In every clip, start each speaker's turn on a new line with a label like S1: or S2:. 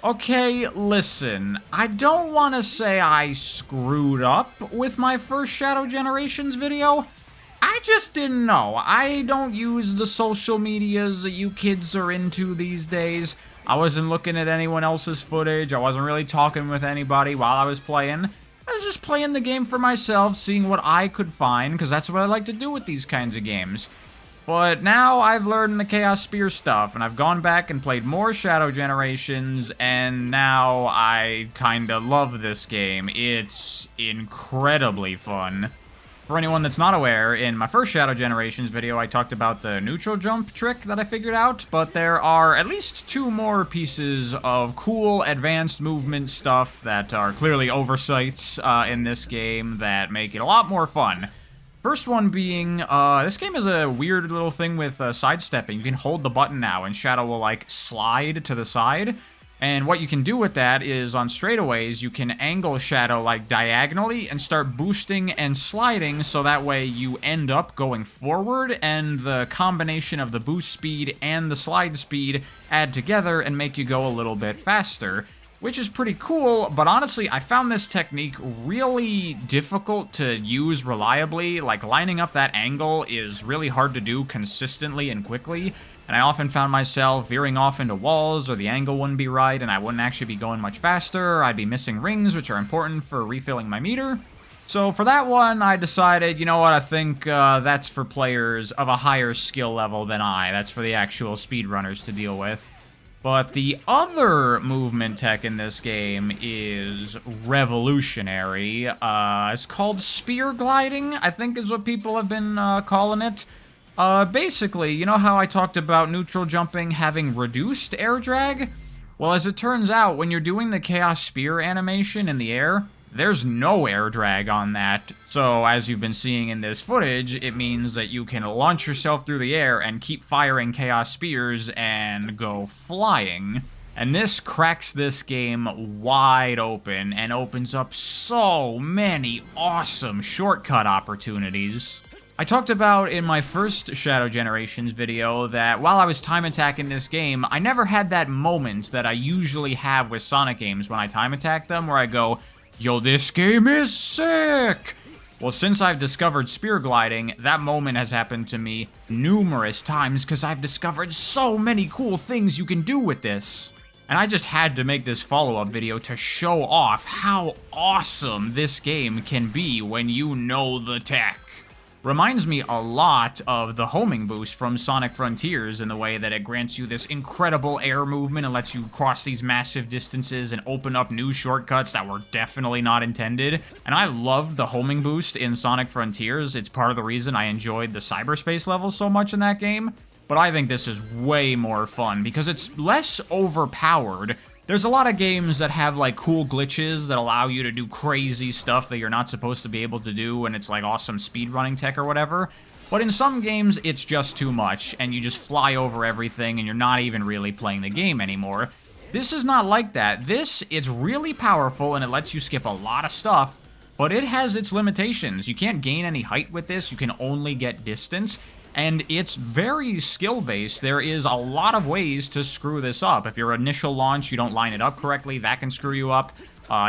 S1: Okay, listen, I don't want to say I screwed up with my first Shadow Generations video. I just didn't know. I don't use the social medias that you kids are into these days. I wasn't looking at anyone else's footage. I wasn't really talking with anybody while I was playing. I was just playing the game for myself, seeing what I could find, because that's what I like to do with these kinds of games. But now I've learned the Chaos Spear stuff, and I've gone back and played more Shadow Generations, and now I kinda love this game. It's incredibly fun. For anyone that's not aware, in my first Shadow Generations video, I talked about the neutral jump trick that I figured out, but there are at least 2 more pieces of cool advanced movement stuff that are clearly oversights in this game that make it a lot more fun. First one being, this game is a weird little thing with sidestepping. You can hold the button now, and Shadow will, like, slide to the side. And what you can do with that is, on straightaways, you can angle Shadow, like, diagonally and start boosting and sliding, so that way you end up going forward, and the combination of the boost speed and the slide speed add together and make you go a little bit faster. Which is pretty cool, but honestly, I found this technique really difficult to use reliably. Like, lining up that angle is really hard to do consistently and quickly, and I often found myself veering off into walls, or the angle wouldn't be right, and I wouldn't actually be going much faster. I'd be missing rings, which are important for refilling my meter. So for that one, I decided, you know what, I think that's for players of a higher skill level than I. That's for the actual speedrunners to deal with. But the other movement tech in this game is revolutionary. It's called spear gliding, I think is what people have been calling it. Basically, you know how I talked about neutral jumping having reduced air drag? Well, as it turns out, when you're doing the Chaos Spear animation in the air, there's no air drag on that. So, as you've been seeing in this footage, it means that you can launch yourself through the air and keep firing Chaos Spears and go flying. And this cracks this game wide open and opens up so many awesome shortcut opportunities. I talked about in my first Shadow Generations video that while I was time attacking this game, I never had that moment that I usually have with Sonic games when I time attack them, where I go, yo, this game is sick! Well, since I've discovered spear gliding, that moment has happened to me numerous times because I've discovered so many cool things you can do with this. And I just had to make this follow-up video to show off how awesome this game can be when you know the tech. Reminds me a lot of the homing boost from Sonic Frontiers in the way that it grants you this incredible air movement and lets you cross these massive distances and open up new shortcuts that were definitely not intended. And I love the homing boost in Sonic Frontiers. It's part of the reason I enjoyed the cyberspace levels so much in that game. But I think this is way more fun because it's less overpowered. There's a lot of games that have, like, cool glitches that allow you to do crazy stuff that you're not supposed to be able to do, and it's, like, awesome speedrunning tech or whatever. But in some games, it's just too much, and you just fly over everything, and you're not even really playing the game anymore. This is not like that. It's really powerful, and it lets you skip a lot of stuff, but it has its limitations. You can't gain any height with this, you can only get distance. And it's very skill-based. There is a lot of ways to screw this up. If your initial launch, you don't line it up correctly, that can screw you up.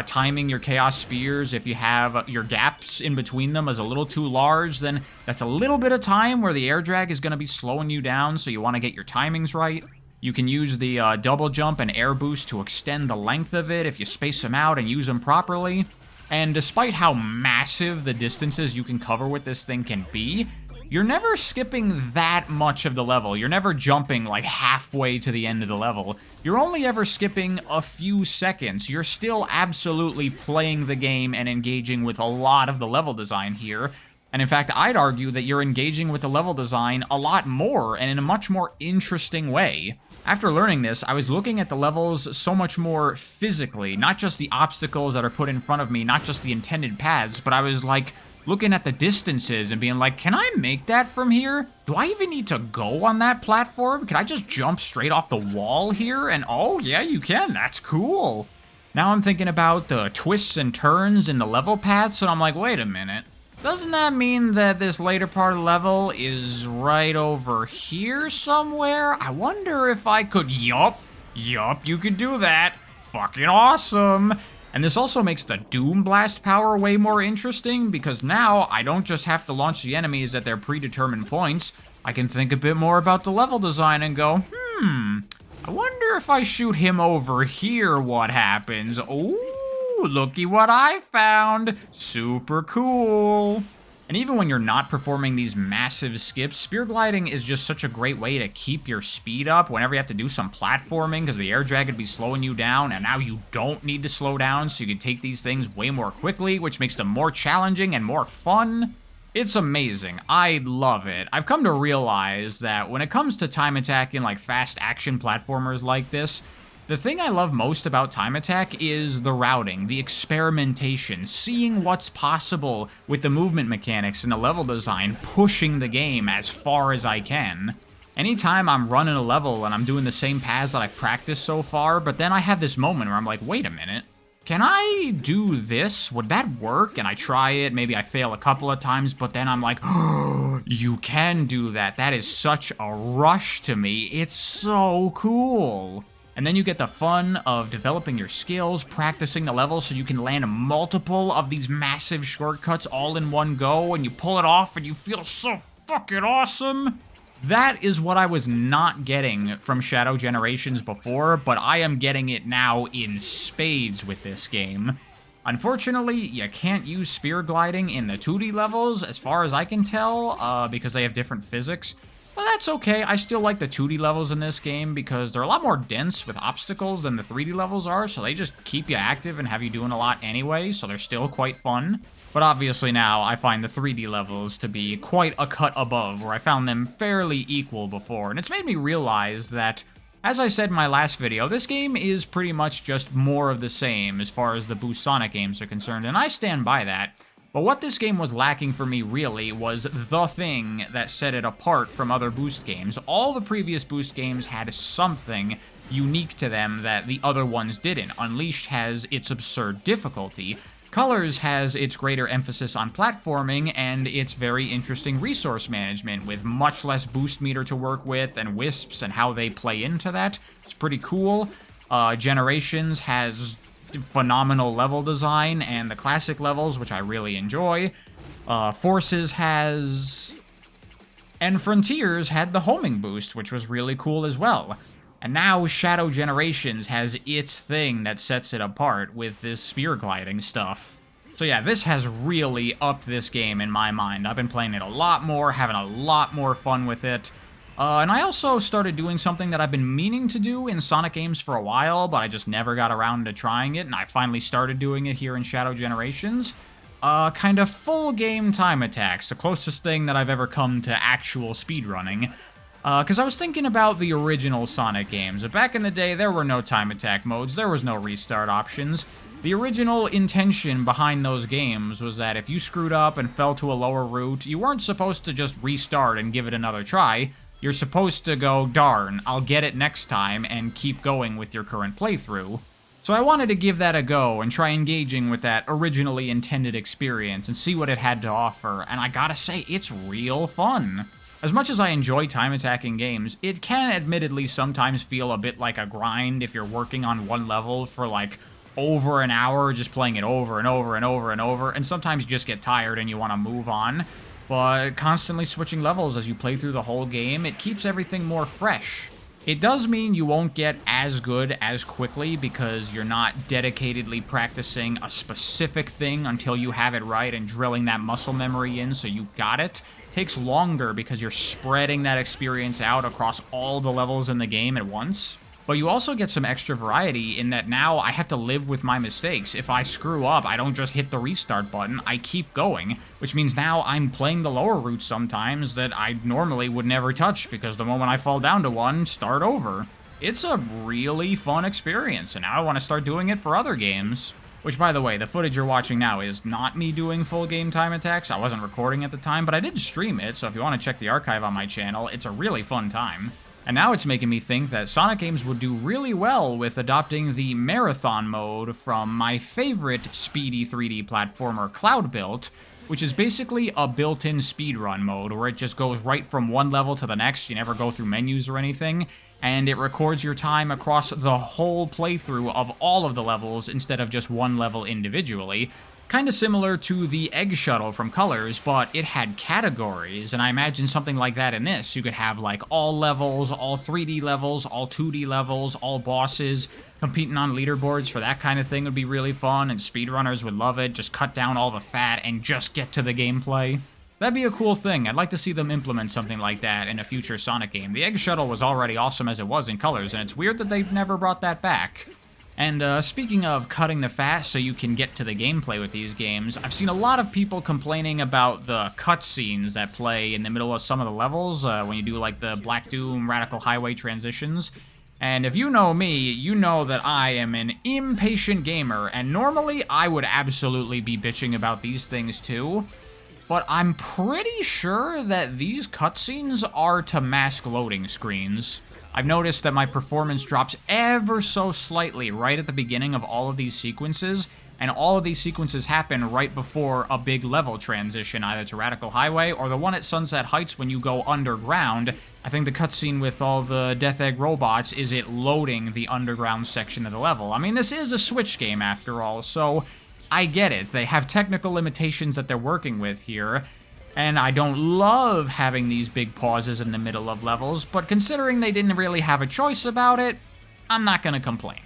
S1: Timing your Chaos Spears, if you have your gaps in between them is a little too large, then that's a little bit of time where the air drag is going to be slowing you down, so you want to get your timings right. You can use the double jump and air boost to extend the length of it if you space them out and use them properly. And despite how massive the distances you can cover with this thing can be, you're never skipping that much of the level. You're never jumping like halfway to the end of the level. You're only ever skipping a few seconds. You're still absolutely playing the game and engaging with a lot of the level design here. And in fact, I'd argue that you're engaging with the level design a lot more and in a much more interesting way. After learning this, I was looking at the levels so much more physically, not just the obstacles that are put in front of me, not just the intended paths, but I was like, looking at the distances and being like, can I make that from here? Do I even need to go on that platform? Can I just jump straight off the wall here? And oh yeah, you can, that's cool. Now I'm thinking about the twists and turns in the level paths, and I'm like, wait a minute. Doesn't that mean that this later part of the level is right over here somewhere? I wonder if I could, yup, you could do that. fucking awesome. And this also makes the Doom Blast power way more interesting, because now I don't just have to launch the enemies at their predetermined points. I can think a bit more about the level design and go, I wonder if I shoot him over here, what happens? Ooh, looky what I found. Super cool. And even when you're not performing these massive skips, spear gliding is just such a great way to keep your speed up whenever you have to do some platforming, because the air drag would be slowing you down, and now you don't need to slow down, so you can take these things way more quickly, which makes them more challenging and more fun. It's amazing. I love it. I've come to realize that when it comes to time attack in like fast action platformers like this, the thing I love most about Time Attack is the routing, the experimentation, seeing what's possible with the movement mechanics and the level design, pushing the game as far as I can. Anytime I'm running a level and I'm doing the same paths that I've practiced so far, but then I have this moment where I'm like, wait a minute, can I do this? Would that work? And I try it, maybe I fail a couple of times, but then I'm like, oh, you can do that. That is such a rush to me. It's so cool. And then you get the fun of developing your skills, practicing the level so you can land multiple of these massive shortcuts all in one go, and you pull it off and you feel so fucking awesome. That is what I was not getting from Shadow Generations before, but I am getting it now in spades with this game. Unfortunately, you can't use spear gliding in the 2D levels, as far as I can tell, because they have different physics. But that's okay, I still like the 2D levels in this game because they're a lot more dense with obstacles than the 3D levels are, so they just keep you active and have you doing a lot anyway, so they're still quite fun. But obviously now, I find the 3D levels to be quite a cut above, where I found them fairly equal before, and it's made me realize that, as I said in my last video, this game is pretty much just more of the same as far as the Boost Sonic games are concerned, and I stand by that. But what this game was lacking for me, really, was the thing that set it apart from other Boost games. All the previous Boost games had something unique to them that the other ones didn't. Unleashed has its absurd difficulty. Colors has its greater emphasis on platforming and its very interesting resource management, with much less boost meter to work with and wisps and how they play into that. It's pretty cool. Generations has phenomenal level design and the classic levels, which I really enjoy. Forces has... and Frontiers had the homing boost, which was really cool as well. And now Shadow Generations has its thing that sets it apart with this spear gliding stuff. So yeah, this has really upped this game in my mind. I've been playing it a lot more, having a lot more fun with it. And I also started doing something that I've been meaning to do in Sonic games for a while, but I just never got around to trying it, and I finally started doing it here in Shadow Generations. Kind of full game time attacks, the closest thing that I've ever come to actual speedrunning. Because I was thinking about the original Sonic games. Back in the day, there were no time attack modes, there was no restart options. The original intention behind those games was that if you screwed up and fell to a lower route, you weren't supposed to just restart and give it another try. You're supposed to go, darn, I'll get it next time, and keep going with your current playthrough. So I wanted to give that a go and try engaging with that originally intended experience and see what it had to offer, and I gotta say, it's real fun. As much as I enjoy time attacking games, it can admittedly sometimes feel a bit like a grind if you're working on one level for like over an hour, just playing it over and over and over and over, and sometimes you just get tired and you want to move on. But constantly switching levels as you play through the whole game, it keeps everything more fresh. It does mean you won't get as good as quickly because you're not dedicatedly practicing a specific thing until you have it right and drilling that muscle memory in so you got it. It takes longer because you're spreading that experience out across all the levels in the game at once. But you also get some extra variety in that now I have to live with my mistakes. If I screw up, I don't just hit the restart button, I keep going, which means now I'm playing the lower routes sometimes that I normally would never touch because the moment I fall down to one, start over. It's a really fun experience, and now I want to start doing it for other games. Which, by the way, the footage you're watching now is not me doing full game time attacks. I wasn't recording at the time, but I did stream it, so if you want to check the archive on my channel, it's a really fun time. And now it's making me think that Sonic games would do really well with adopting the Marathon mode from my favorite speedy 3D platformer, Cloud Built, which is basically a built-in speedrun mode where it just goes right from one level to the next. You never go through menus or anything. and it records your time across the whole playthrough of all of the levels instead of just one level individually. Kind of similar to the Egg Shuttle from Colors, but it had categories, and I imagine something like that in this. You could have like all levels, all 3D levels, all 2D levels, all bosses. Competing on leaderboards for that kind of thing would be really fun, and speedrunners would love it. Just cut down all the fat and just get to the gameplay. That'd be a cool thing. I'd like to see them implement something like that in a future Sonic game. The Egg Shuttle was already awesome as it was in Colors, and it's weird that they've never brought that back. And speaking of cutting the fat so you can get to the gameplay with these games, I've seen a lot of people complaining about the cutscenes that play in the middle of some of the levels when you do like the Black Doom Radical Highway transitions. And if you know me, you know that I am an impatient gamer, and normally I would absolutely be bitching about these things too. But I'm pretty sure that these cutscenes are to mask loading screens. I've noticed that my performance drops ever so slightly right at the beginning of all of these sequences, and all of these sequences happen right before a big level transition, either to Radical Highway or the one at Sunset Heights when you go underground. I think the cutscene with all the Death Egg robots is it loading the underground section of the level. I mean, this is a Switch game after all, so I get it. They have technical limitations that they're working with here, and I don't love having these big pauses in the middle of levels, but considering they didn't really have a choice about it, I'm not gonna complain.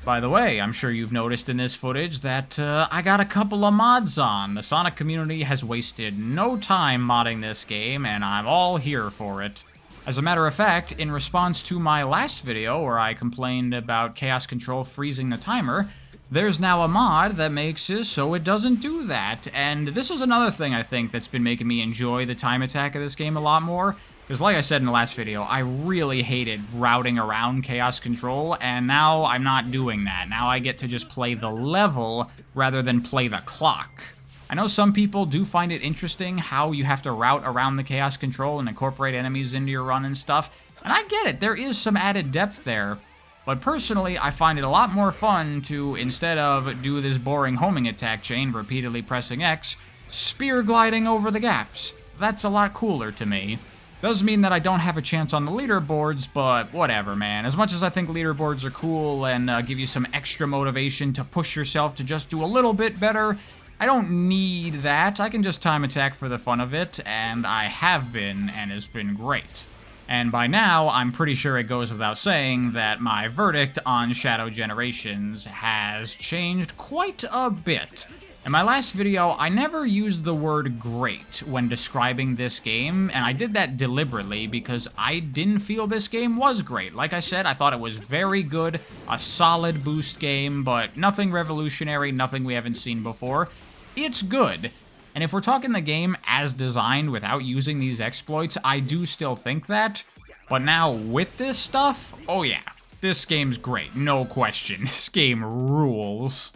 S1: By the way, I'm sure you've noticed in this footage that I got a couple of mods on. The Sonic community has wasted no time modding this game, and I'm all here for it. As a matter of fact, in response to my last video where I complained about Chaos Control freezing the timer, there's now a mod that makes it so it doesn't do that, and this is another thing I think that's been making me enjoy the time attack of this game a lot more, because like I said in the last video, I really hated routing around Chaos Control, and now I'm not doing that. Now I get to just play the level rather than play the clock. I know some people do find it interesting how you have to route around the Chaos Control and incorporate enemies into your run and stuff, and I get it, there is some added depth there. But personally, I find it a lot more fun to, instead of do this boring homing attack chain, repeatedly pressing X, spear gliding over the gaps. That's a lot cooler to me. Does mean that I don't have a chance on the leaderboards, but whatever, man. As much as I think leaderboards are cool and give you some extra motivation to push yourself to just do a little bit better, I don't need that. I can just time attack for the fun of it, and I have been, and it's been great. And by now, I'm pretty sure it goes without saying that my verdict on Shadow Generations has changed quite a bit. In my last video, I never used the word great when describing this game, and I did that deliberately because I didn't feel this game was great. Like I said, I thought it was very good, a solid boost game, but nothing revolutionary, nothing we haven't seen before. It's good. And if we're talking the game as designed without using these exploits, I do still think that. But now with this stuff, oh yeah, this game's great, no question. This game rules.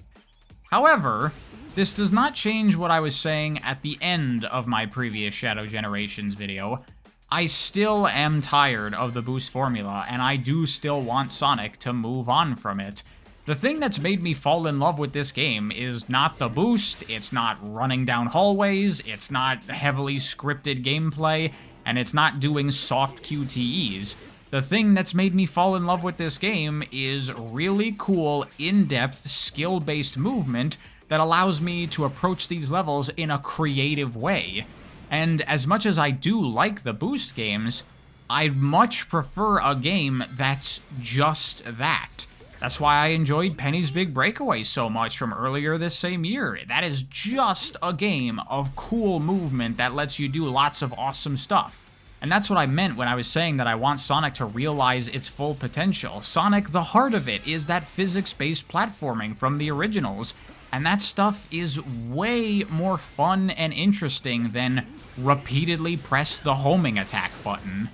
S1: However, this does not change what I was saying at the end of my previous Shadow Generations video. I still am tired of the boost formula, and I do still want Sonic to move on from it. The thing that's made me fall in love with this game is not the boost, it's not running down hallways, it's not heavily scripted gameplay, and it's not doing soft QTEs. The thing that's made me fall in love with this game is really cool, in-depth, skill-based movement that allows me to approach these levels in a creative way. And as much as I do like the boost games, I'd much prefer a game that's just that. That's why I enjoyed Penny's Big Breakaway so much from earlier this same year. That is just a game of cool movement that lets you do lots of awesome stuff. And that's what I meant when I was saying that I want Sonic to realize its full potential. Sonic, the heart of it, is that physics-based platforming from the originals. And that stuff is way more fun and interesting than repeatedly press the homing attack button.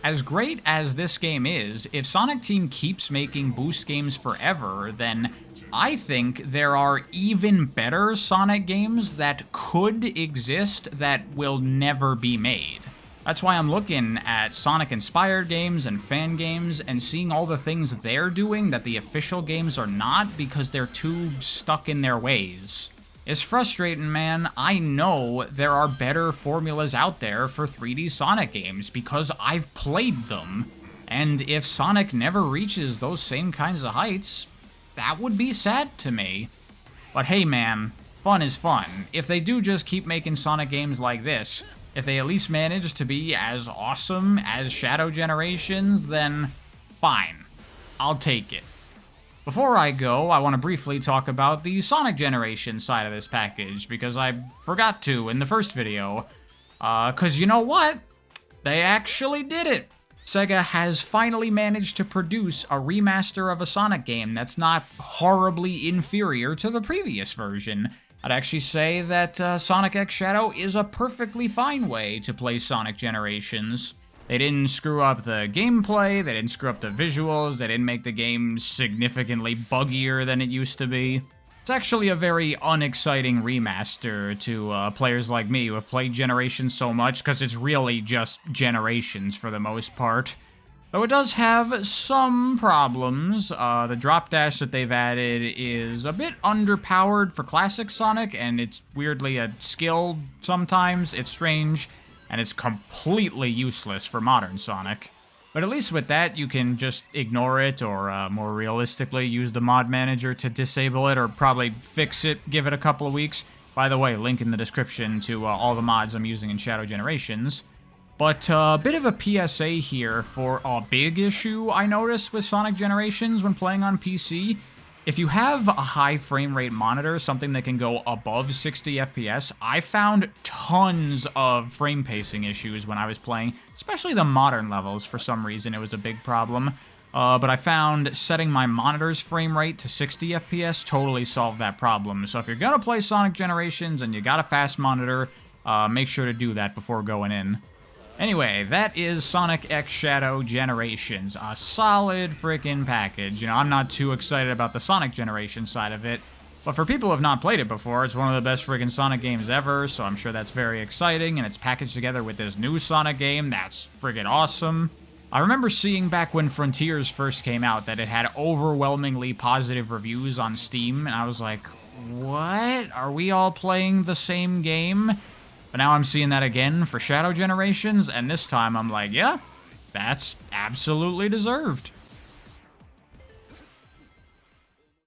S1: As great as this game is, if Sonic Team keeps making boost games forever, then I think there are even better Sonic games that could exist that will never be made. That's why I'm looking at Sonic-inspired games and fan games and seeing all the things they're doing that the official games are not because they're too stuck in their ways. It's frustrating, man. I know there are better formulas out there for 3D Sonic games because I've played them. And if Sonic never reaches those same kinds of heights, that would be sad to me. But hey man, fun is fun. If they do just keep making Sonic games like this, if they at least manage to be as awesome as Shadow Generations, then fine. I'll take it. Before I go, I want to briefly talk about the Sonic Generation side of this package, because I forgot to in the first video. Cause you know what? They actually did it! Sega has finally managed to produce a remaster of a Sonic game that's not horribly inferior to the previous version. I'd actually say that Sonic X Shadow is a perfectly fine way to play Sonic Generations. They didn't screw up the gameplay, they didn't screw up the visuals, they didn't make the game significantly buggier than it used to be. It's actually a very unexciting remaster to players like me who have played Generations so much, because it's really just Generations for the most part. Though it does have some problems. The drop dash that they've added is a bit underpowered for classic Sonic, and it's weirdly a skill sometimes. It's strange, and it's completely useless for modern Sonic. But at least with that, you can just ignore it, or more realistically, use the mod manager to disable it, or probably fix it, give it a couple of weeks. By the way, link in the description to all the mods I'm using in Shadow Generations. But a bit of a PSA here for a big issue I noticed with Sonic Generations when playing on PC. If you have a high frame rate monitor, something that can go above 60 FPS, I found tons of frame pacing issues when I was playing, especially the modern levels. For some reason, it was a big problem. But I found setting my monitor's frame rate to 60 FPS totally solved that problem. So if you're gonna play Sonic Generations and you got a fast monitor, make sure to do that before going in. Anyway, that is Sonic X Shadow Generations. A solid freaking package. You know, I'm not too excited about the Sonic Generation side of it, but for people who have not played it before, it's one of the best freaking Sonic games ever, so I'm sure that's very exciting, and it's packaged together with this new Sonic game that's freaking awesome. I remember seeing back when Frontiers first came out that it had overwhelmingly positive reviews on Steam, and I was like, what? Are we all playing the same game? But now I'm seeing that again for Shadow Generations, and this time I'm like, yeah, that's absolutely deserved.